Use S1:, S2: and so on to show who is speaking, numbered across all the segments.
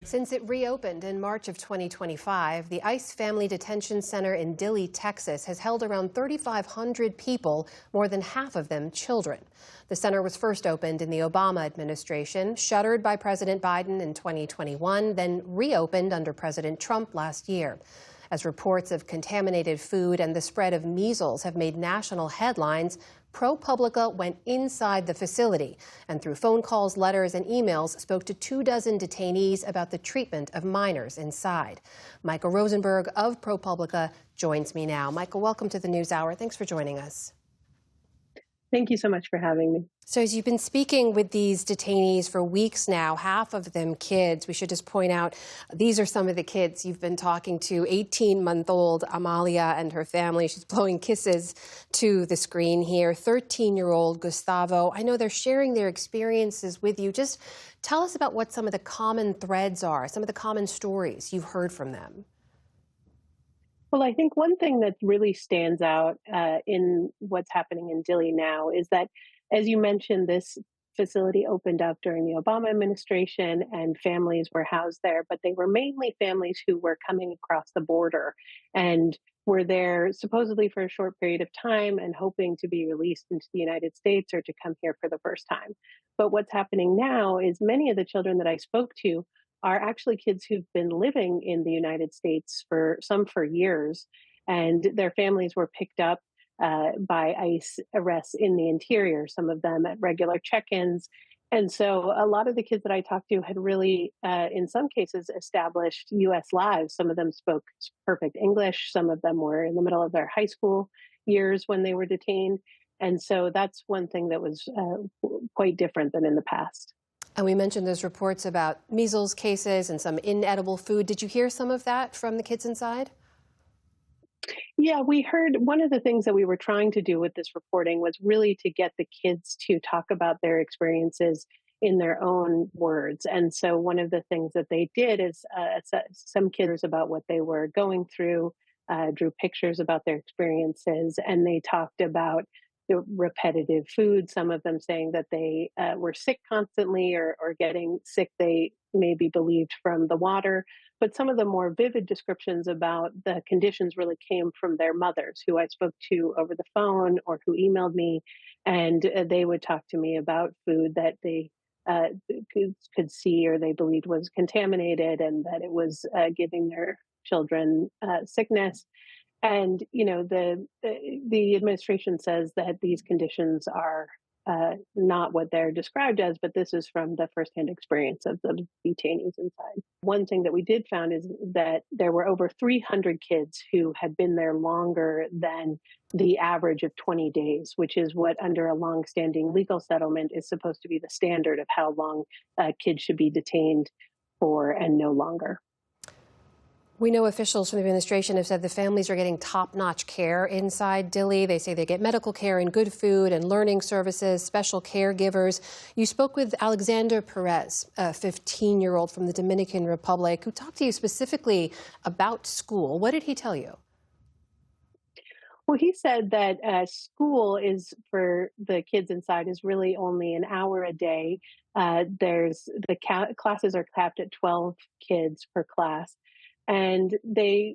S1: Since it reopened in March of 2025, the ICE Family Detention Center in Dilley, Texas, has held around 3,500 people, more than half of them children. The center was first opened in the Obama administration, shuttered by President Biden in 2021, then reopened under President Trump last year. As reports of contaminated food and the spread of measles have made national headlines, ProPublica went inside the facility and through phone calls, letters, and emails spoke to 24 detainees about the treatment of minors inside. Michael Rosenberg of ProPublica joins me now. Michael, welcome to the NewsHour. Thanks for joining us.
S2: Thank you so much for having me.
S1: So as you've been speaking with these detainees for weeks now, half of them kids. We should just point out, these are some of the kids you've been talking to. 18-month-old Amalia and her family. She's blowing kisses to the screen here. 13-year-old Gustavo. I know they're sharing their experiences with you. Just tell us about what some of the common threads are, some of the common stories you've heard from them.
S2: Well, I think one thing that really stands out in what's happening in Dilley now is that, as you mentioned, this facility opened up during the Obama administration and families were housed there, but they were mainly families who were coming across the border and were there supposedly for a short period of time and hoping to be released into the United States or to come here for the first time. But what's happening now is many of the children that I spoke to are actually kids who've been living in the United States for years, and their families were picked up by ICE arrests in the interior, some of them at regular check-ins. And so a lot of the kids that I talked to had really, in some cases, established U.S. lives. Some of them spoke perfect English. Some of them were in the middle of their high school years when they were detained. And so that's one thing that was quite different than in the past.
S1: And we mentioned those reports about measles cases and some inedible food. Did you hear some of that from the kids inside?
S2: Yeah, we heard one of the things that we were trying to do with this reporting was really to get the kids to talk about their experiences in their own words. And so one of the things that they did is some kids about what they were going through, drew pictures about their experiences, and they talked about the repetitive food, some of them saying that they were sick constantly or getting sick, they maybe believed from the water. But some of the more vivid descriptions about the conditions really came from their mothers, who I spoke to over the phone or who emailed me. And they would talk to me about food that they could see or they believed was contaminated and that it was giving their children sickness. And, you know, the administration says that these conditions are not what they're described as, but this is from the firsthand experience of the detainees inside. One thing that we did find is that there were over 300 kids who had been there longer than the average of 20 days, which is what under a longstanding legal settlement is supposed to be the standard of how long kids should be detained for and no longer.
S1: We know officials from the administration have said the families are getting top-notch care inside Dilley. They say they get medical care and good food and learning services, special caregivers. You spoke with Alexander Perez, a 15-year-old from the Dominican Republic, who talked to you specifically about school. What did he tell you?
S2: Well, he said that school is for the kids inside is really only an hour a day. Classes are capped at 12 kids per class. And they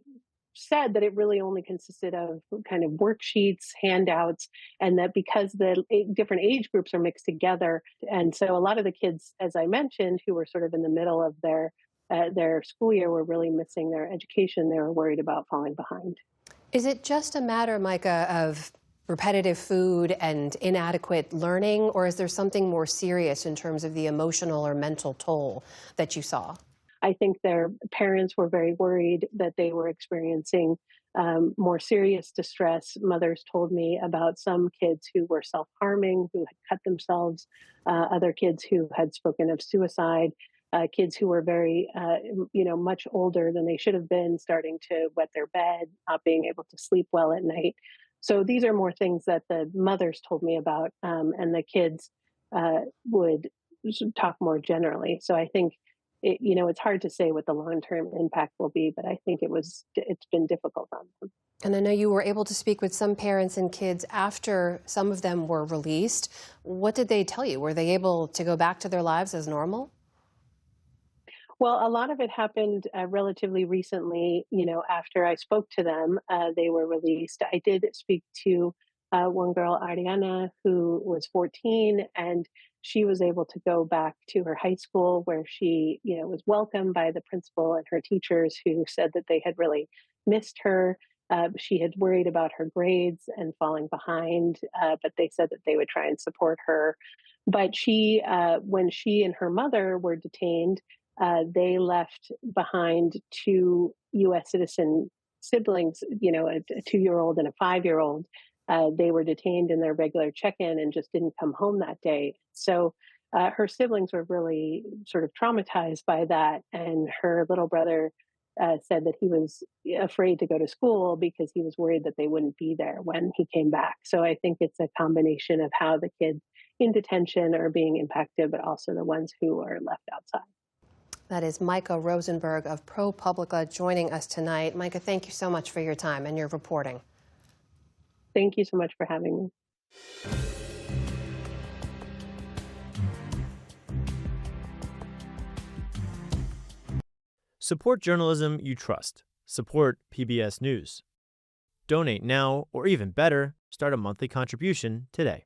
S2: said that it really only consisted of kind of worksheets, handouts, and that because the different age groups are mixed together. And so a lot of the kids, as I mentioned, who were sort of in the middle of their school year were really missing their education. They were worried about falling behind.
S1: Is it just a matter, Micah, of repetitive food and inadequate learning, or is there something more serious in terms of the emotional or mental toll that you saw?
S2: I think their parents were very worried that they were experiencing more serious distress. Mothers told me about some kids who were self-harming, who had cut themselves, other kids who had spoken of suicide, kids who were very, much older than they should have been, starting to wet their bed, not being able to sleep well at night. So these are more things that the mothers told me about, and the kids would talk more generally. So I think it's hard to say what the long-term impact will be, but I think it's been difficult on them.
S1: And I know you were able to speak with some parents and kids after some of them were released. What did they tell you? Were they able to go back to their lives as normal?
S2: Well, a lot of it happened relatively recently. After I spoke to them, they were released. I did speak to one girl, Ariana, who was 14, and she was able to go back to her high school where she, was welcomed by the principal and her teachers who said that they had really missed her. She had worried about her grades and falling behind, but they said that they would try and support her. But when she and her mother were detained, they left behind two U.S. citizen siblings, a 2 year old and a 5 year old. They were detained in their regular check in and just didn't come home that day. So her siblings were really sort of traumatized by that. And her little brother said that he was afraid to go to school because he was worried that they wouldn't be there when he came back. So I think it's a combination of how the kids in detention are being impacted, but also the ones who are left outside.
S1: That is Micah Rosenberg of ProPublica joining us tonight. Micah, thank you so much for your time and your reporting.
S2: Thank you so much for having me.
S3: Support journalism you trust. Support PBS News. Donate now, or even better, start a monthly contribution today.